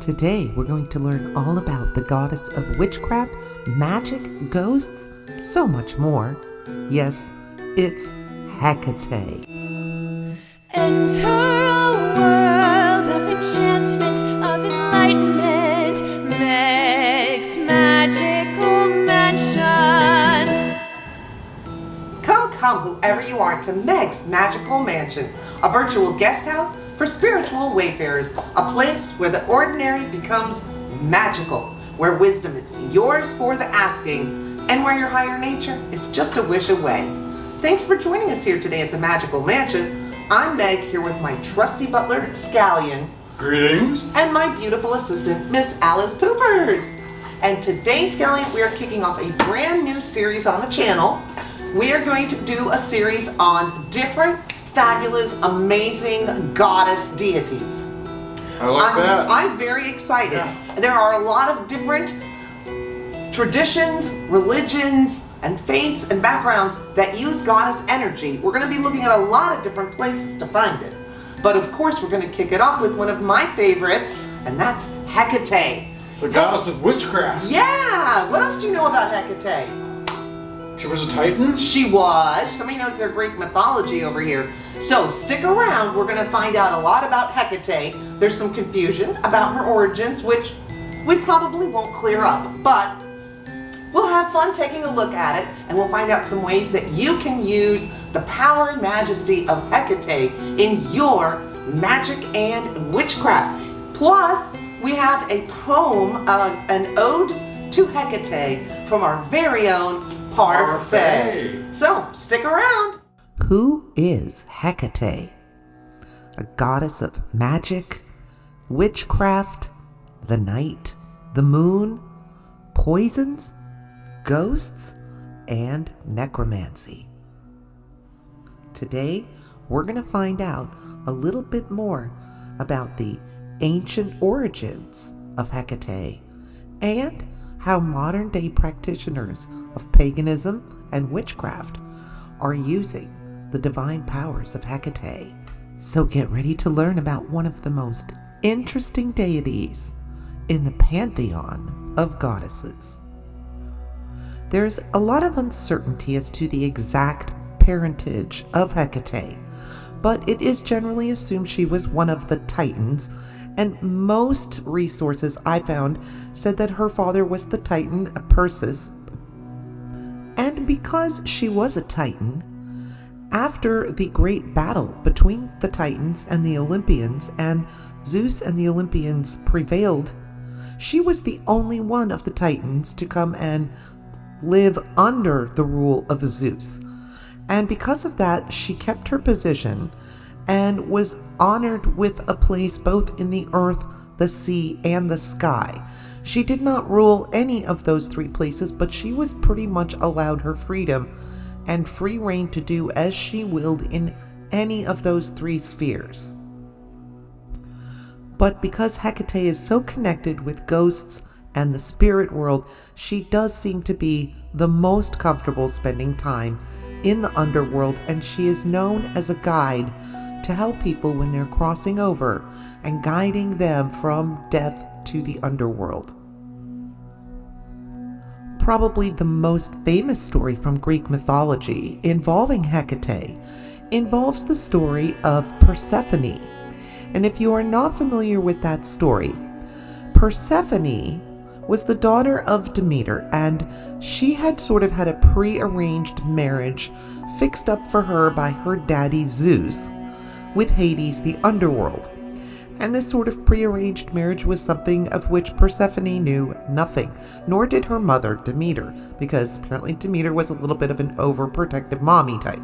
Today we're going to learn all about the goddess of witchcraft, magic, ghosts, so much more. Yes, it's Hecate. Enter a world of enchantment, of enlightenment, Meg's magical mansion. Come, whoever you are, to Meg's Magical Mansion, a virtual guest house for spiritual wayfarers, a place where the ordinary becomes magical, where wisdom is yours for the asking, and where your higher nature is just a wish away. Thanks for joining us here today at the Magical Mansion. I'm Meg, here with my trusty butler, Scallion. Greetings. And my beautiful assistant, Miss Alice Poopers. And today, Scallion, we are kicking off a brand new series on the channel. We are going to do a series on different, fabulous, amazing goddess deities. I like that. I'm very excited. Yeah. There are a lot of different traditions, religions, and faiths and backgrounds that use goddess energy. We're going to be looking at a lot of different places to find it. But of course, we're going to kick it off with one of my favorites, and that's Hecate. The goddess of witchcraft. Yeah! What else do you know about Hecate? She was a titan? She was. Somebody knows their Greek mythology over here. So stick around. We're going to find out a lot about Hecate. There's some confusion about her origins, which we probably won't clear up. But we'll have fun taking a look at it, and we'll find out some ways that you can use the power and majesty of Hecate in your magic and witchcraft. Plus, we have a poem, an ode to Hecate from our very own Parfait. So, stick around. Who is Hecate? A goddess of magic, witchcraft, the night, the moon, poisons, ghosts, and necromancy. Today, we're going to find out a little bit more about the ancient origins of Hecate and how modern-day practitioners of paganism and witchcraft are using the divine powers of Hecate. So get ready to learn about one of the most interesting deities in the pantheon of goddesses. There's a lot of uncertainty as to the exact parentage of Hecate, but it is generally assumed she was one of the Titans, and most resources I found said that her father was the Titan Persephone. And because she was a Titan, after the great battle between the Titans and the Olympians, and Zeus and the Olympians prevailed, she was the only one of the Titans to come and live under the rule of Zeus. And because of that, she kept her position and was honored with a place both in the earth, the sea, and the sky. She did not rule any of those three places, but she was pretty much allowed her freedom and free reign to do as she willed in any of those three spheres. But because Hecate is so connected with ghosts and the spirit world, she does seem to be the most comfortable spending time in the underworld, and she is known as a guide to help people when they're crossing over and guiding them from death to the underworld. Probably the most famous story from Greek mythology involving Hecate involves the story of Persephone. And if you are not familiar with that story, Persephone was the daughter of Demeter, and she had sort of had a pre-arranged marriage fixed up for her by her daddy Zeus with Hades, the underworld. And this sort of prearranged marriage was something of which Persephone knew nothing, nor did her mother, Demeter, because apparently Demeter was a little bit of an overprotective mommy type.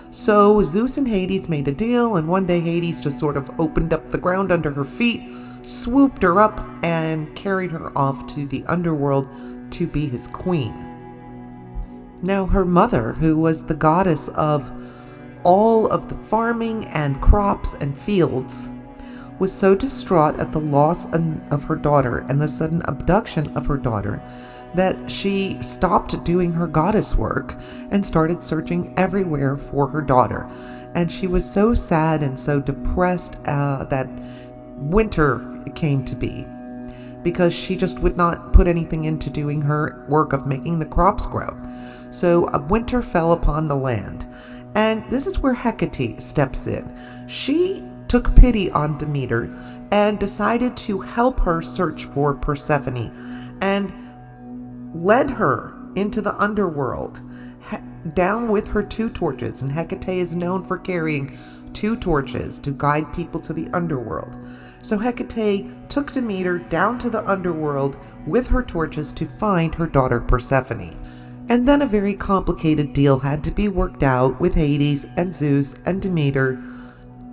So Zeus and Hades made a deal, and one day Hades just sort of opened up the ground under her feet, swooped her up, and carried her off to the underworld to be his queen. Now her mother, who was the goddess of all of the farming and crops and fields, was so distraught at the loss of her daughter and the sudden abduction of her daughter that she stopped doing her goddess work and started searching everywhere for her daughter. And she was so sad and so depressed that winter came to be, because she just would not put anything into doing her work of making the crops grow. So a winter fell upon the land, and this is where Hecate steps in. She took pity on Demeter and decided to help her search for Persephone, and led her into the underworld, down with her 2 torches. And Hecate is known for carrying 2 torches to guide people to the underworld. So Hecate took Demeter down to the underworld with her torches to find her daughter Persephone. And then a very complicated deal had to be worked out with Hades and Zeus and Demeter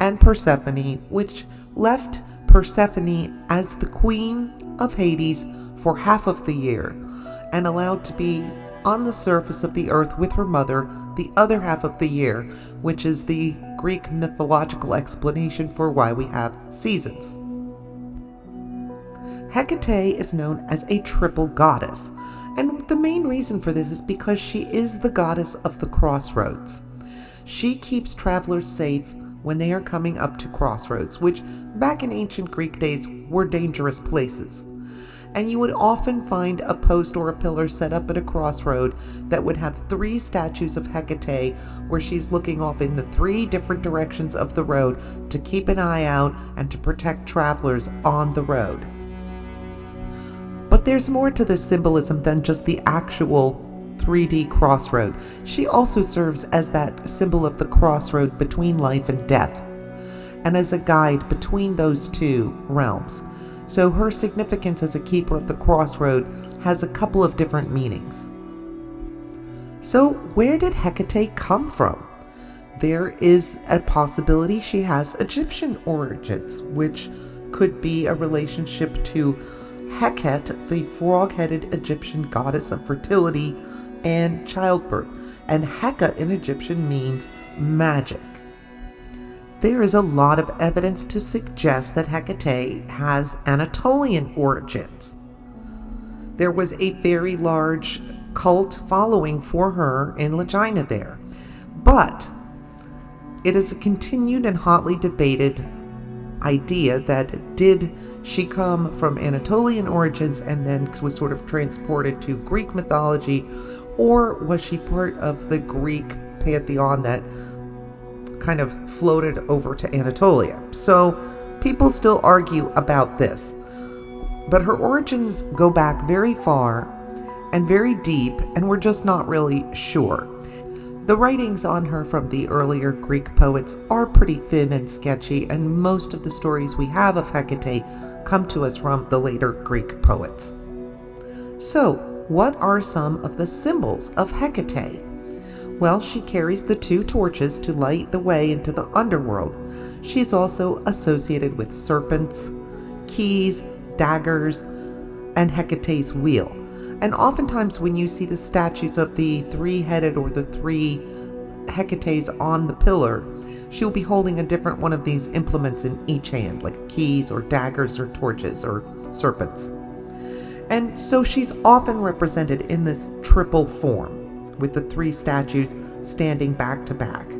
and Persephone, which left Persephone as the queen of Hades for half of the year, and allowed to be on the surface of the earth with her mother the other half of the year, which is the Greek mythological explanation for why we have seasons. Hecate is known as a triple goddess, and the main reason for this is because she is the goddess of the crossroads. She keeps travelers safe when they are coming up to crossroads, which back in ancient Greek days were dangerous places. And you would often find a post or a pillar set up at a crossroad that would have 3 statues of Hecate, where she's looking off in the 3 different directions of the road to keep an eye out and to protect travelers on the road. But there's more to this symbolism than just the actual 3D crossroad. She also serves as that symbol of the crossroad between life and death, and as a guide between those 2 realms. So her significance as a keeper of the crossroad has a couple of different meanings. So where did Hecate come from? There is a possibility she has Egyptian origins, which could be a relationship to Hecate, the frog-headed Egyptian goddess of fertility and childbirth. And Heka in Egyptian means magic. There is a lot of evidence to suggest that Hecate has Anatolian origins. There was a very large cult following for her in Legina there. But it is a continued and hotly debated idea that did she come from Anatolian origins and then was sort of transported to Greek mythology, or was she part of the Greek pantheon that kind of floated over to Anatolia? So people still argue about this, but her origins go back very far and very deep, and we're just not really sure. The writings on her from the earlier Greek poets are pretty thin and sketchy, and most of the stories we have of Hecate come to us from the later Greek poets. So, what are some of the symbols of Hecate? Well, she carries the 2 torches to light the way into the underworld. She's also associated with serpents, keys, daggers, and Hecate's wheel. And oftentimes when you see the statues of the 3-headed or the 3 Hecates on the pillar, she'll be holding a different one of these implements in each hand, like keys or daggers or torches or serpents. And so she's often represented in this triple form, with the 3 statues standing back to back.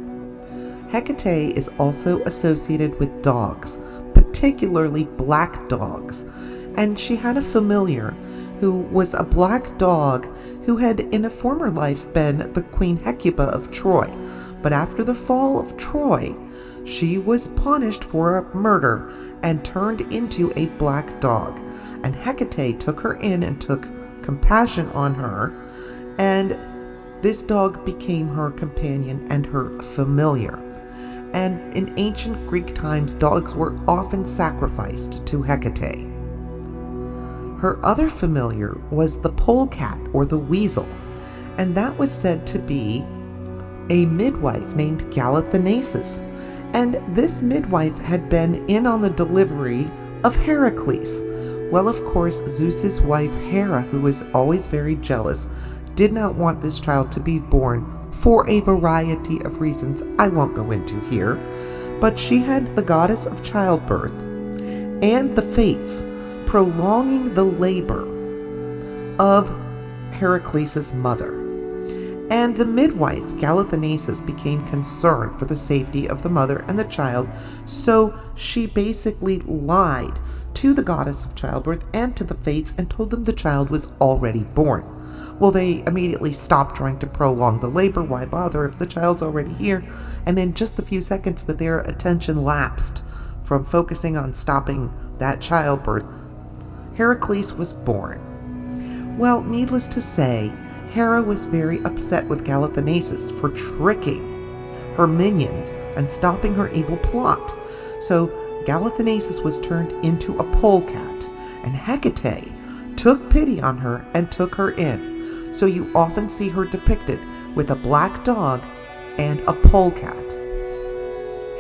Hecate is also associated with dogs, particularly black dogs, and she had a familiar who was a black dog who had in a former life been the Queen Hecuba of Troy. But after the fall of Troy, she was punished for a murder and turned into a black dog. And Hecate took her in and took compassion on her, and this dog became her companion and her familiar. And in ancient Greek times, dogs were often sacrificed to Hecate. Her other familiar was the polecat or the weasel, and that was said to be a midwife named Galathinasis. And this midwife had been in on the delivery of Heracles. Well, of course, Zeus's wife Hera, who was always very jealous, did not want this child to be born for a variety of reasons I won't go into here. But she had the goddess of childbirth and the fates prolonging the labor of Heracles' mother. And the midwife, Galathanasis, became concerned for the safety of the mother and the child, so she basically lied to the goddess of childbirth and to the fates and told them the child was already born. Well, they immediately stopped trying to prolong the labor. Why bother if the child's already here? And in just a few seconds that their attention lapsed from focusing on stopping that childbirth, Heracles was born. Well, needless to say, Hera was very upset with Galathanasis for tricking her minions and stopping her evil plot. So Galathanasis was turned into a polecat, and Hecate took pity on her and took her in. So you often see her depicted with a black dog and a polecat.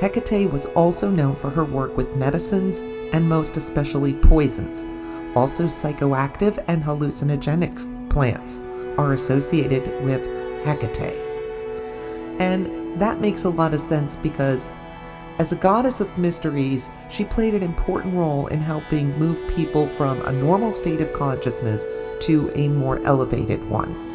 Hecate was also known for her work with medicines and most especially poisons. Also psychoactive and hallucinogenic plants are associated with Hecate. And that makes a lot of sense because as a goddess of mysteries, she played an important role in helping move people from a normal state of consciousness to a more elevated one.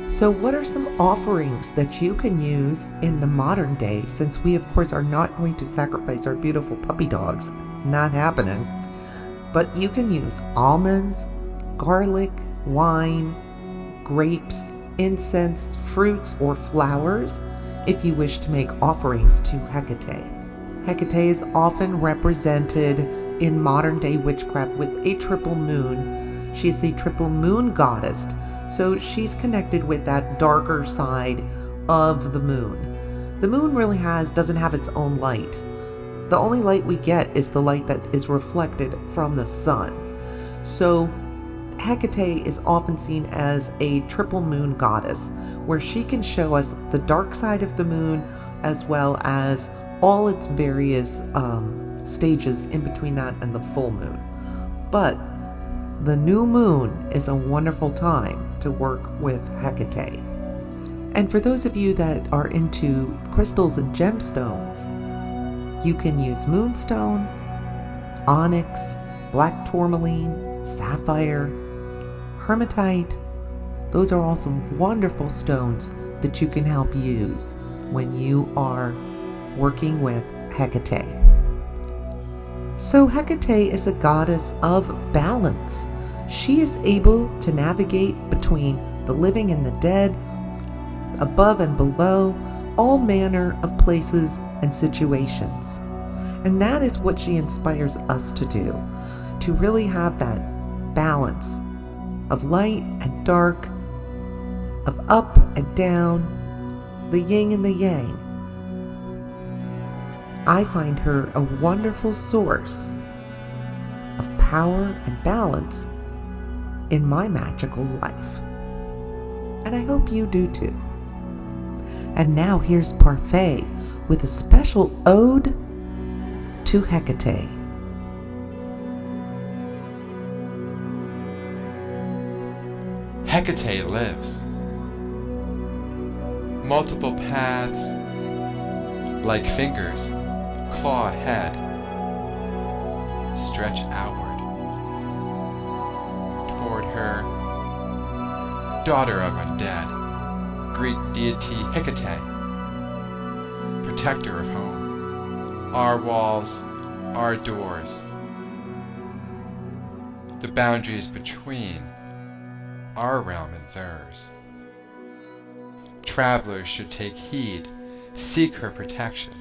So what are some offerings that you can use in the modern day, since we of course are not going to sacrifice our beautiful puppy dogs? Not happening. But you can use almonds, garlic, wine, grapes, incense, fruits, or flowers if you wish to make offerings to Hecate. Hecate is often represented in modern day witchcraft with a triple moon. She's the triple moon goddess, so she's connected with that darker side of the moon. The moon really doesn't have its own light. The only light we get is the light that is reflected from the sun. So Hecate is often seen as a triple moon goddess, where she can show us the dark side of the moon as well as all its various stages in between that and the full moon. But the new moon is a wonderful time to work with Hecate. And for those of you that are into crystals and gemstones, you can use moonstone, onyx, black tourmaline, sapphire, hematite. Those are all some wonderful stones that you can help use when you are working with Hecate. So Hecate is a goddess of balance. She is able to navigate between the living and the dead, above and below, all manner of places and situations. And that is what she inspires us to do, to really have that balance of light and dark, of up and down, the yin and the yang. I find her a wonderful source of power and balance in my magical life. And I hope you do too. And now here's Parfait with a special ode to Hecate. Hecate lives. Multiple paths, like fingers, claw ahead, stretch outward toward her. Daughter of undead, Greek deity Hecate, protector of home, our walls, our doors, the boundaries between our realm and theirs. Travelers should take heed, seek her protection.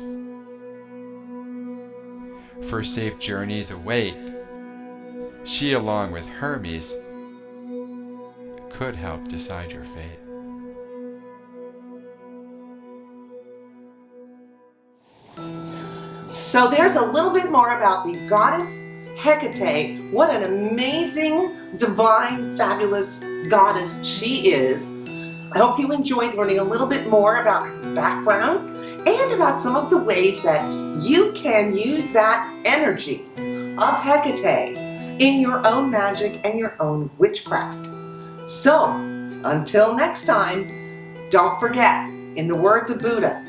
For safe journeys await. She, along with Hermes, could help decide your fate. So there's a little bit more about the goddess Hecate. What an amazing, divine, fabulous goddess she is. I hope you enjoyed learning a little bit more about her background and about some of the ways that you can use that energy of Hecate in your own magic and your own witchcraft. So, until next time, don't forget, in the words of Buddha,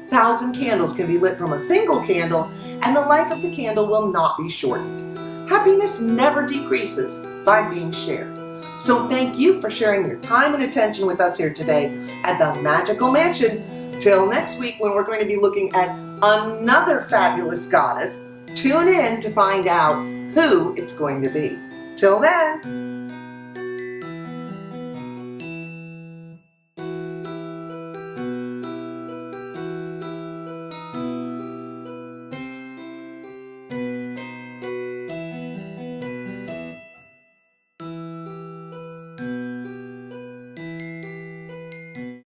1,000 candles can be lit from a single candle, and the life of the candle will not be shortened. Happiness never decreases by being shared. So thank you for sharing your time and attention with us here today at the Magical Mansion. Till next week when we're going to be looking at another fabulous goddess. Tune in to find out who it's going to be. Till then.